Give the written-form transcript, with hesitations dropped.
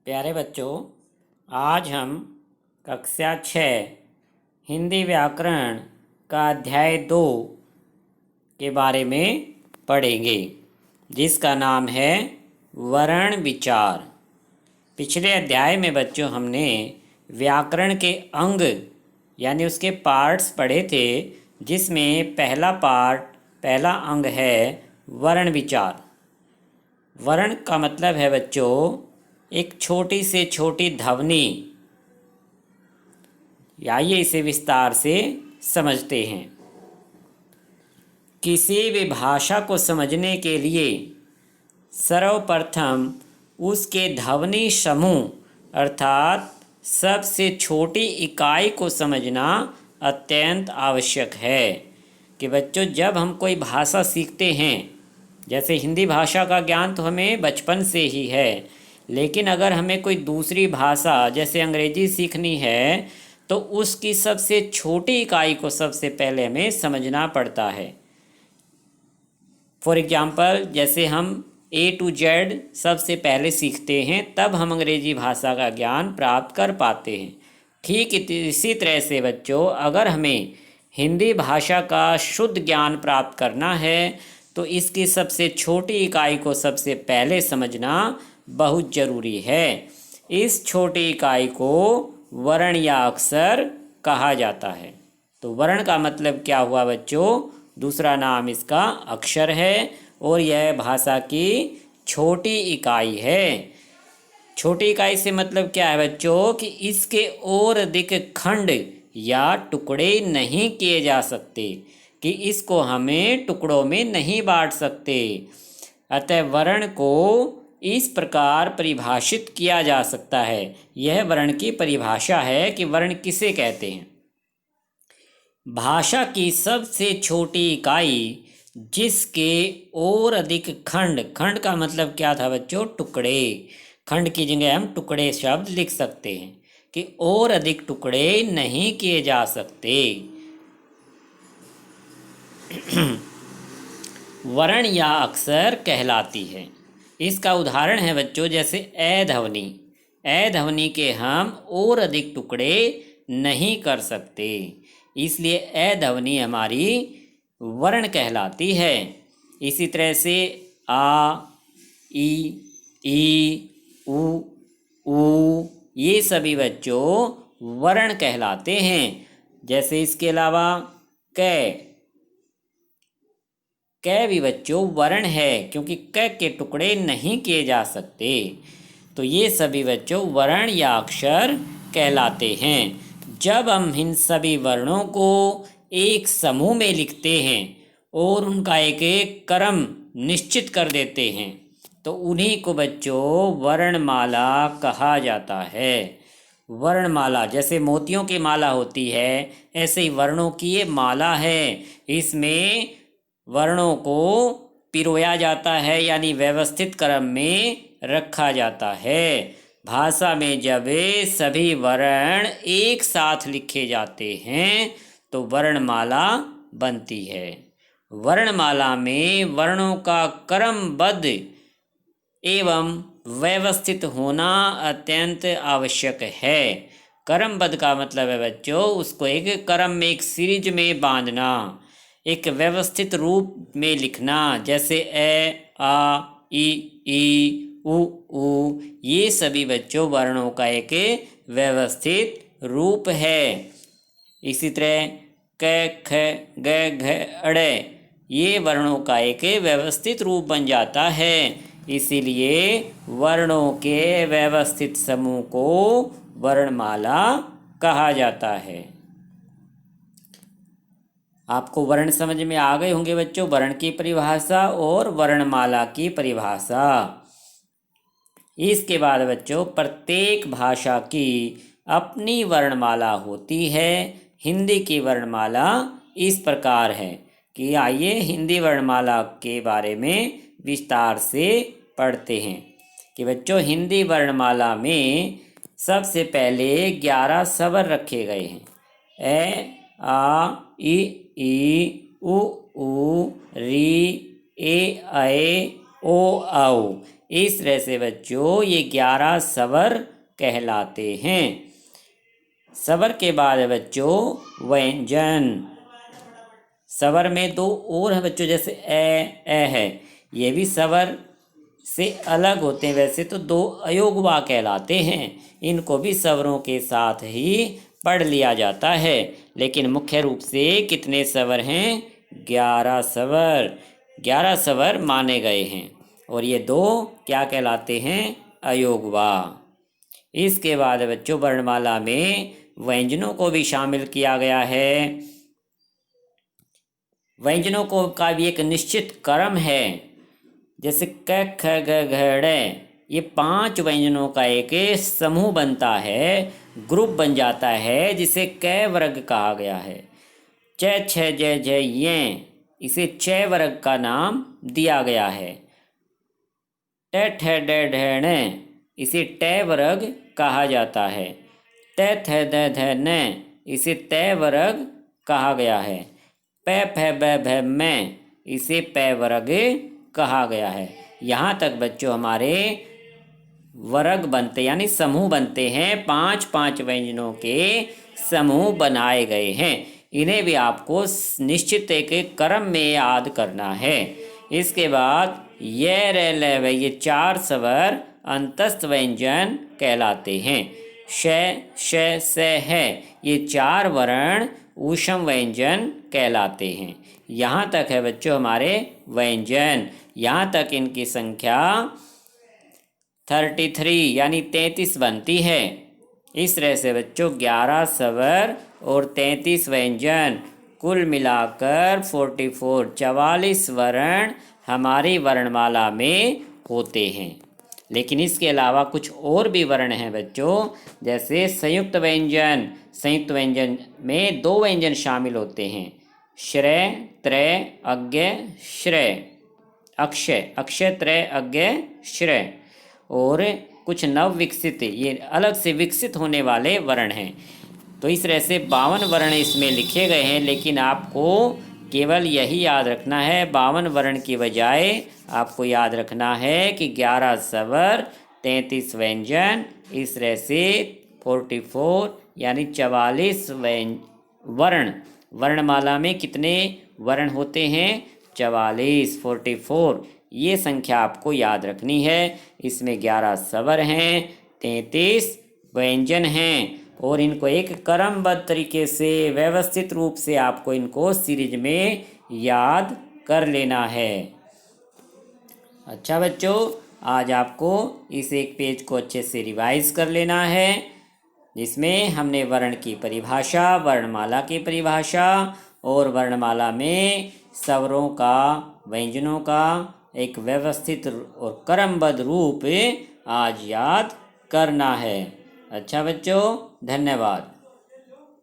प्यारे बच्चों, आज हम कक्षा 6 हिंदी व्याकरण का अध्याय 2 के बारे में पढ़ेंगे, जिसका नाम है वर्ण विचार। पिछले अध्याय में बच्चों हमने व्याकरण के अंग यानी उसके पार्ट्स पढ़े थे, जिसमें पहला अंग है वर्ण विचार। वर्ण का मतलब है बच्चों एक छोटी से छोटी ध्वनि। आइए इसे विस्तार से समझते हैं। किसी भी भाषा को समझने के लिए सर्वप्रथम उसके ध्वनि समूह अर्थात सबसे छोटी इकाई को समझना अत्यंत आवश्यक है। कि बच्चों, जब हम कोई भाषा सीखते हैं, जैसे हिंदी भाषा का ज्ञान तो हमें बचपन से ही है, लेकिन अगर हमें कोई दूसरी भाषा जैसे अंग्रेजी सीखनी है तो उसकी सबसे छोटी इकाई को सबसे पहले हमें समझना पड़ता है। फॉर एग्जाम्पल, जैसे हम A to Z सबसे पहले सीखते हैं, तब हम अंग्रेजी भाषा का ज्ञान प्राप्त कर पाते हैं। ठीक इसी तरह से बच्चों, अगर हमें हिंदी भाषा का शुद्ध ज्ञान प्राप्त करना है तो इसकी सबसे छोटी इकाई को सबसे पहले समझना बहुत ज़रूरी है। इस छोटी इकाई को वर्ण या अक्षर कहा जाता है। तो वर्ण का मतलब क्या हुआ बच्चों? दूसरा नाम इसका अक्षर है और यह भाषा की छोटी इकाई है। छोटी इकाई से मतलब क्या है बच्चों? कि इसके और अधिक खंड या टुकड़े नहीं किए जा सकते, कि इसको हमें टुकड़ों में नहीं बांट सकते। अतः वर्ण को इस प्रकार परिभाषित किया जा सकता है। यह वर्ण की परिभाषा है कि वर्ण किसे कहते हैं। भाषा की सबसे छोटी इकाई जिसके और अधिक खंड का मतलब क्या था बच्चों? टुकड़े। खंड की जगह हम टुकड़े शब्द लिख सकते हैं कि और अधिक टुकड़े नहीं किए जा सकते। वर्ण या अक्षर कहलाती है। इसका उदाहरण है बच्चों जैसे ए ध्वनि। ए ध्वनि के हम और अधिक टुकड़े नहीं कर सकते, इसलिए ए ध्वनि हमारी वर्ण कहलाती है। इसी तरह से आ, ई, उ, ऊ ये सभी बच्चों वर्ण कहलाते हैं। जैसे इसके अलावा कै भी बच्चों वर्ण है, क्योंकि क के टुकड़े नहीं किए जा सकते। तो ये सभी बच्चों वर्ण या अक्षर कहलाते हैं। जब हम इन सभी वर्णों को एक समूह में लिखते हैं और उनका एक एक क्रम निश्चित कर देते हैं तो उन्हीं को बच्चों वर्णमाला कहा जाता है। वर्णमाला जैसे मोतियों की माला होती है, ऐसे ही वर्णों की ये माला है। इसमें वर्णों को पिरोया जाता है, यानी व्यवस्थित क्रम में रखा जाता है। भाषा में जब सभी वर्ण एक साथ लिखे जाते हैं तो वर्णमाला बनती है। वर्णमाला में वर्णों का क्रमबद्ध एवं व्यवस्थित होना अत्यंत आवश्यक है। क्रमबद्ध का मतलब है बच्चों उसको एक क्रम में, एक सीरीज में बांधना, एक व्यवस्थित रूप में लिखना। जैसे ए, आ, ई, उ ये सभी बच्चों वर्णों का एक व्यवस्थित रूप है। इसी तरह क, ख, ग, घ, अड़े ये वर्णों का एक व्यवस्थित रूप बन जाता है। इसीलिए वर्णों के व्यवस्थित समूह को वर्णमाला कहा जाता है। आपको वर्ण समझ में आ गए होंगे बच्चों, वर्ण की परिभाषा और वर्णमाला की परिभाषा। इसके बाद बच्चों प्रत्येक भाषा की अपनी वर्णमाला होती है। हिंदी की वर्णमाला इस प्रकार है कि आइए हिंदी वर्णमाला के बारे में विस्तार से पढ़ते हैं। कि बच्चों हिंदी वर्णमाला में सबसे पहले 11 स्वर रखे गए हैं। ए, आ, ई, उ, री, ए, ऐ, ओ, औ। इस तरह से बच्चों ये 11 स्वर कहलाते हैं। स्वर के बाद है बच्चों व्यंजन। स्वर में दो और है बच्चों, जैसे ए है, ये भी स्वर से अलग होते हैं। वैसे तो दो अयोगवा कहलाते हैं, इनको भी स्वरों के साथ ही पढ़ लिया जाता है। लेकिन मुख्य रूप से कितने स्वर हैं? 11 स्वर। 11 स्वर माने गए हैं और ये दो क्या कहलाते हैं? अयोगवा। इसके बाद बच्चों वर्णमाला में व्यंजनों को भी शामिल किया गया है। व्यंजनों को का भी एक निश्चित क्रम है। जैसे क ख ग घ ड़, ये 5 व्यंजनों का एक समूह बनता है, ग्रुप बन जाता है, जिसे क वर्ग कहा गया है। च छ ज झ य, इसे च वर्ग का नाम दिया गया है। ट ठ ड ढ ण, इसे ट वर्ग कहा जाता है। त थ द ध न, इसे त वर्ग कहा गया है। प फ ब भ म, इसे प वर्ग कहा गया है। यहाँ तक बच्चों हमारे वर्ग बनते यानी समूह बनते हैं। 5 व्यंजनों के समूह बनाए गए हैं। इन्हें भी आपको निश्चित एक क्रम में याद करना है। इसके बाद ये र ल व, ये 4 स्वर अंतस्थ व्यंजन कहलाते हैं। श श स है, ये 4 वर्ण ऊष्म व्यंजन कहलाते हैं। यहाँ तक है बच्चों हमारे व्यंजन। यहाँ तक इनकी संख्या 33 यानी 33 बनती है। इस तरह से बच्चों 11 स्वर और 33 व्यंजन, कुल मिलाकर 44 वर्ण हमारी वर्णमाला में होते हैं। लेकिन इसके अलावा कुछ और भी वर्ण हैं बच्चों, जैसे संयुक्त व्यंजन। संयुक्त व्यंजन में 2 व्यंजन शामिल होते हैं, श्रय त्रय अज्ञ श्रय, अक्षय अक्षय त्रय अज्ञ श्रय। और कुछ नव विकसित, ये अलग से विकसित होने वाले वर्ण हैं। तो इस तरह से 52 वर्ण इसमें लिखे गए हैं। लेकिन आपको केवल यही याद रखना है, 52 वर्ण की बजाय आपको याद रखना है कि 11 स्वर 33 व्यंजन, इस तरह से 44 यानी 44 वर्ण। वर्णमाला में कितने वर्ण होते हैं? 44 ये संख्या आपको याद रखनी है। इसमें 11 स्वर हैं, 33 व्यंजन हैं और इनको एक क्रमबद्ध तरीके से व्यवस्थित रूप से आपको इनको सीरीज में याद कर लेना है। अच्छा बच्चों, आज आपको इस एक पेज को अच्छे से रिवाइज कर लेना है, जिसमें हमने वर्ण की परिभाषा, वर्णमाला की परिभाषा और वर्णमाला में स्वरों का, व्यंजनों का एक व्यवस्थित और क्रमबद्ध रूप आज याद करना है। अच्छा बच्चों, धन्यवाद।